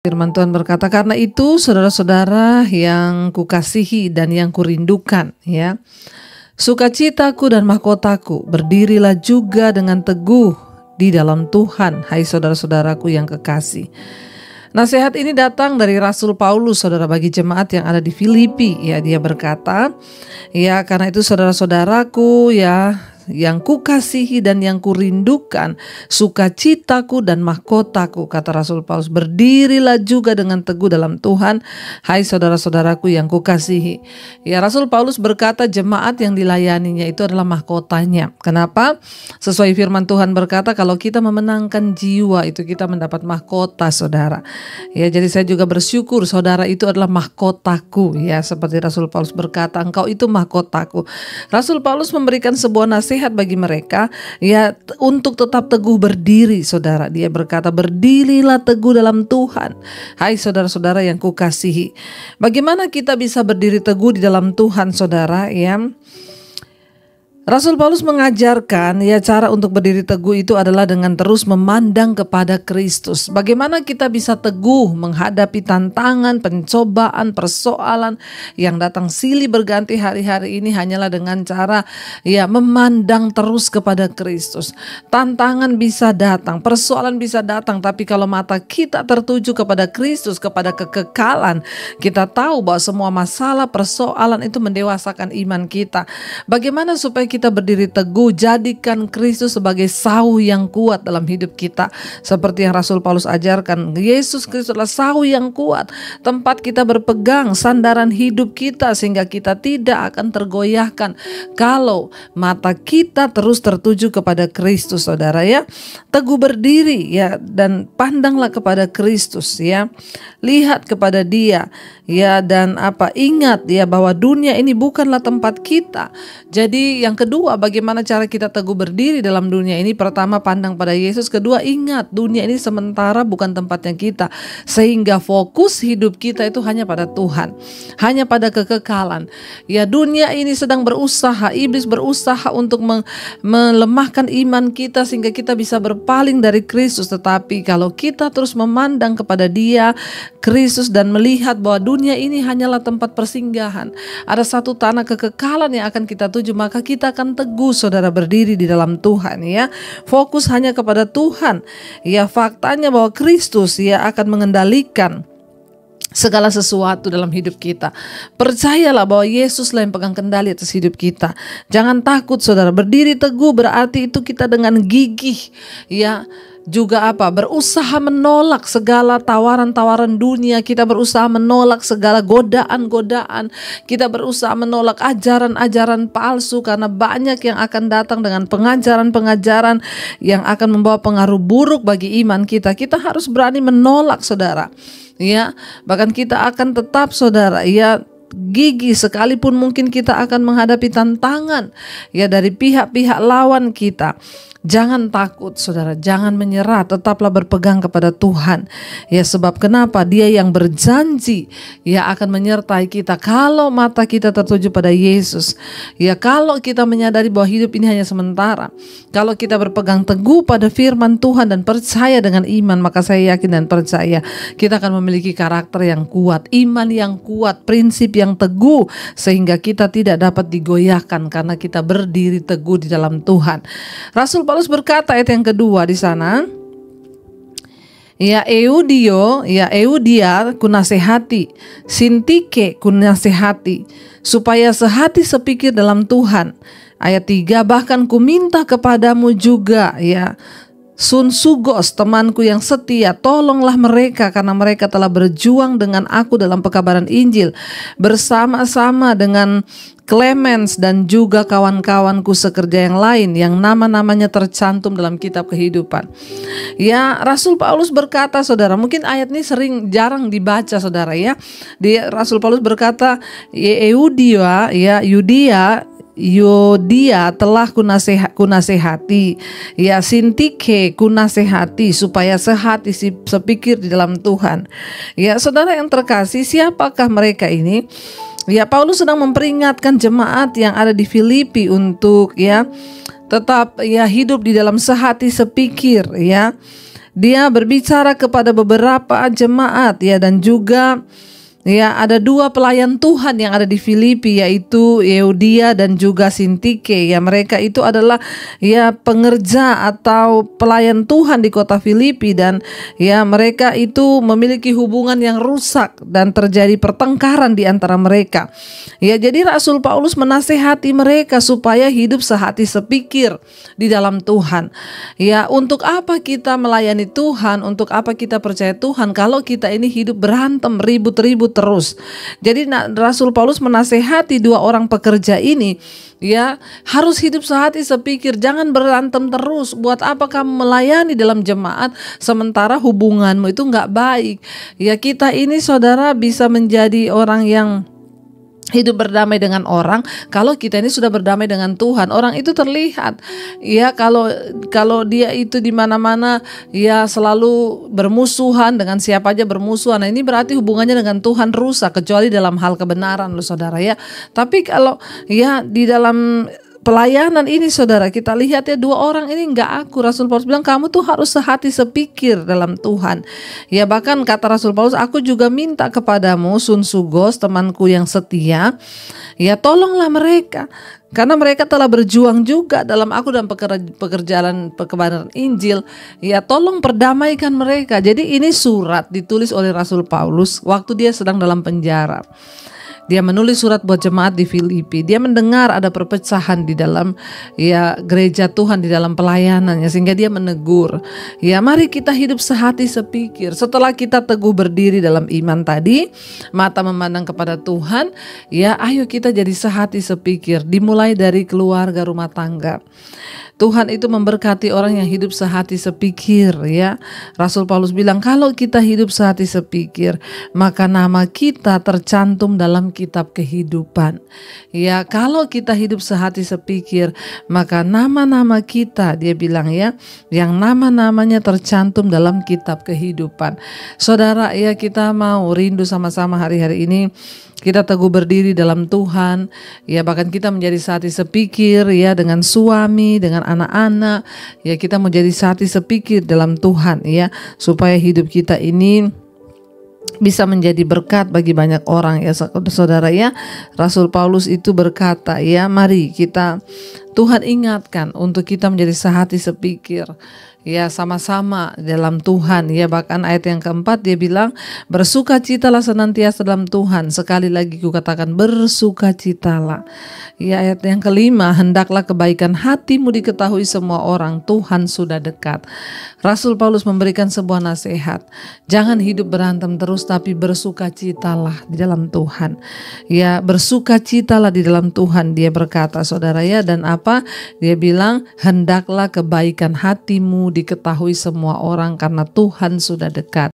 Firman Tuhan berkata, karena itu saudara-saudara yang kukasihi dan yang kurindukan, ya, sukacitaku dan mahkotaku, berdirilah juga dengan teguh di dalam Tuhan, hai saudara-saudaraku yang kekasih. Nasihat ini datang dari Rasul Paulus, saudara, bagi jemaat yang ada di Filipi. Ya, dia berkata, ya, karena itu saudara-saudaraku, ya, yang kukasihi dan yang kurindukan, sukacitaku dan mahkotaku, kata Rasul Paulus, berdirilah juga dengan teguh dalam Tuhan, hai saudara-saudaraku yang kukasihi. Ya, Rasul Paulus berkata jemaat yang dilayaninya itu adalah mahkotanya. Kenapa? Sesuai firman Tuhan berkata, kalau kita memenangkan jiwa itu kita mendapat mahkota, saudara. Ya, jadi saya juga bersyukur saudara itu adalah mahkotaku, ya, seperti Rasul Paulus berkata, engkau itu mahkotaku. Rasul Paulus memberikan sebuah nasihat bagi mereka, ya, untuk tetap teguh berdiri, saudara. Dia berkata, berdirilah teguh dalam Tuhan, hai saudara-saudara yang kukasihi. Bagaimana kita bisa berdiri teguh di dalam Tuhan, saudara? Ya, Rasul Paulus mengajarkan, ya, cara untuk berdiri teguh itu adalah dengan terus memandang kepada Kristus. Bagaimana kita bisa teguh menghadapi tantangan, pencobaan, persoalan yang datang silih berganti hari-hari ini hanyalah dengan cara, ya, memandang terus kepada Kristus. Tantangan bisa datang, persoalan bisa datang, tapi kalau mata kita tertuju kepada Kristus, kepada kekekalan, kita tahu bahwa semua masalah, persoalan itu mendewasakan iman kita. Bagaimana supaya kita berdiri teguh? Jadikan Kristus sebagai sauh yang kuat dalam hidup kita. Seperti yang Rasul Paulus ajarkan, Yesus Kristus adalah sauh yang kuat, tempat kita berpegang, sandaran hidup kita, sehingga kita tidak akan tergoyahkan kalau mata kita terus tertuju kepada Kristus, saudara, ya. Teguh berdiri, ya, dan pandanglah kepada Kristus, ya. Lihat kepada Dia, ya, dan ingat, ya, bahwa dunia ini bukanlah tempat kita. Jadi yang kedua, bagaimana cara kita teguh berdiri dalam dunia ini? Pertama, pandang pada Yesus. Kedua, ingat dunia ini sementara, bukan tempatnya kita. Sehingga fokus hidup kita itu hanya pada Tuhan, hanya pada kekekalan. Ya, dunia ini sedang berusaha, iblis berusaha untuk melemahkan iman kita sehingga kita bisa berpaling dari Kristus. Tetapi kalau kita terus memandang kepada Dia, Kristus, dan melihat bahwa dunia ini hanyalah tempat persinggahan, ada satu tanah kekekalan yang akan kita tuju, maka kita akan teguh, saudara, berdiri di dalam Tuhan, ya. Fokus hanya kepada Tuhan. Ya, faktanya bahwa Kristus, ya, akan mengendalikan segala sesuatu dalam hidup kita. Percayalah bahwa Yesuslah yang pegang kendali atas hidup kita. Jangan takut, saudara. Berdiri teguh berarti itu kita dengan gigih, ya, juga berusaha menolak segala tawaran-tawaran dunia. Kita berusaha menolak segala godaan-godaan. Kita berusaha menolak ajaran-ajaran palsu, karena banyak yang akan datang dengan pengajaran-pengajaran yang akan membawa pengaruh buruk bagi iman kita. Kita harus berani menolak, saudara, ya. Bahkan kita akan tetap, saudara, ya, gigih sekalipun mungkin kita akan menghadapi tantangan, ya, dari pihak-pihak lawan kita. Jangan takut, saudara, jangan menyerah, tetaplah berpegang kepada Tuhan. Ya, sebab kenapa? Dia yang berjanji, ya, akan menyertai kita kalau mata kita tertuju pada Yesus. Ya, kalau kita menyadari bahwa hidup ini hanya sementara, kalau kita berpegang teguh pada firman Tuhan dan percaya dengan iman, maka saya yakin dan percaya kita akan memiliki karakter yang kuat, iman yang kuat, prinsip yang teguh, sehingga kita tidak dapat digoyahkan karena kita berdiri teguh di dalam Tuhan. Rasul Paulus berkata ayat yang kedua di sana, ya, Eudia kunasehati, Sintike kunasehati, supaya sehati sepikir dalam Tuhan. Ayat 3, bahkan kuminta kepadamu juga, ya, Sunsugos, temanku yang setia, tolonglah mereka karena mereka telah berjuang dengan aku dalam pekabaran Injil, bersama-sama dengan Clemens dan juga kawan-kawanku sekerja yang lain yang nama-namanya tercantum dalam kitab kehidupan. Ya, Rasul Paulus berkata, saudara, mungkin ayat ini jarang dibaca, saudara, ya. Rasul Paulus berkata, Yudia telah kunasehati, ya, Sintike kunasehati, supaya sehati sepikir di dalam Tuhan. Ya, saudara yang terkasih, siapakah mereka ini? Ya, Paulus sedang memperingatkan jemaat yang ada di Filipi untuk, ya, tetap, ya, hidup di dalam sehati sepikir, ya. dia berbicara kepada beberapa jemaat ya, dan juga ya ada dua pelayan Tuhan yang ada di Filipi, yaitu Euodia dan juga Sintike. Ya, mereka itu adalah ya pengerja atau pelayan Tuhan di kota Filipi, dan ya mereka itu memiliki hubungan yang rusak dan terjadi pertengkaran di antara mereka. Ya, jadi Rasul Paulus menasehati mereka supaya hidup sehati sepikir di dalam Tuhan. Ya, untuk apa kita melayani Tuhan, untuk apa kita percaya Tuhan kalau kita ini hidup berantem, ribut-ribut terus. Jadi Rasul Paulus menasehati dua orang pekerja ini, ya, harus hidup sehati sepikir, jangan berantem terus. Buat apa kamu melayani dalam jemaat sementara hubunganmu itu nggak baik? Ya, kita ini saudara bisa menjadi orang yang hidup berdamai dengan orang kalau kita ini sudah berdamai dengan Tuhan. Orang itu terlihat ya, kalau dia itu di mana-mana ya selalu bermusuhan dengan siapa aja, bermusuhan. Nah, ini berarti hubungannya dengan Tuhan rusak, kecuali dalam hal kebenaran loh saudara ya. Tapi kalau ya di dalam pelayanan ini saudara, kita lihat ya dua orang ini nggak aku. Rasul Paulus bilang kamu tuh harus sehati sepikir dalam Tuhan. Ya, bahkan kata Rasul Paulus, aku juga minta kepadamu Sunsugos temanku yang setia, ya tolonglah mereka, karena mereka telah berjuang juga dalam aku dan pekerjaan kebenaran Injil. Ya, tolong perdamaikan mereka. Jadi ini surat ditulis oleh Rasul Paulus waktu dia sedang dalam penjara. Dia menulis surat buat jemaat di Filipi. Dia mendengar ada perpecahan di dalam ya gereja Tuhan, di dalam pelayanannya, sehingga dia menegur. Ya, mari kita hidup sehati sepikir. Setelah kita teguh berdiri dalam iman tadi, mata memandang kepada Tuhan, ya ayo kita jadi sehati sepikir. Dimulai dari keluarga, rumah tangga. Tuhan itu memberkati orang yang hidup sehati sepikir ya. Rasul Paulus bilang kalau kita hidup sehati sepikir, maka nama kita tercantum dalam kitab kehidupan. Ya, kalau kita hidup sehati sepikir, maka nama-nama kita, dia bilang ya, yang nama-namanya tercantum dalam kitab kehidupan. Saudara ya, kita mau rindu sama-sama hari-hari ini kita teguh berdiri dalam Tuhan, ya bahkan kita menjadi sehati sepikir ya dengan suami, dengan anak-anak, ya kita menjadi sehati sepikir dalam Tuhan ya, supaya hidup kita ini bisa menjadi berkat bagi banyak orang ya saudara ya. Rasul Paulus itu berkata ya, mari kita, Tuhan ingatkan untuk kita menjadi sehati sepikir ya, sama-sama dalam Tuhan ya. Bahkan ayat yang keempat dia bilang, bersukacitalah senantiasa dalam Tuhan. Sekali lagi kukatakan, bersukacitalah. Ya, ayat yang kelima, hendaklah kebaikan hatimu diketahui semua orang, Tuhan sudah dekat. Rasul Paulus memberikan sebuah nasihat, jangan hidup berantem terus, tapi bersukacitalah di dalam Tuhan. Ya, bersukacitalah di dalam Tuhan, dia berkata saudara ya. Dan apa? Dia bilang, hendaklah kebaikan hatimu diketahui semua orang karena Tuhan sudah dekat.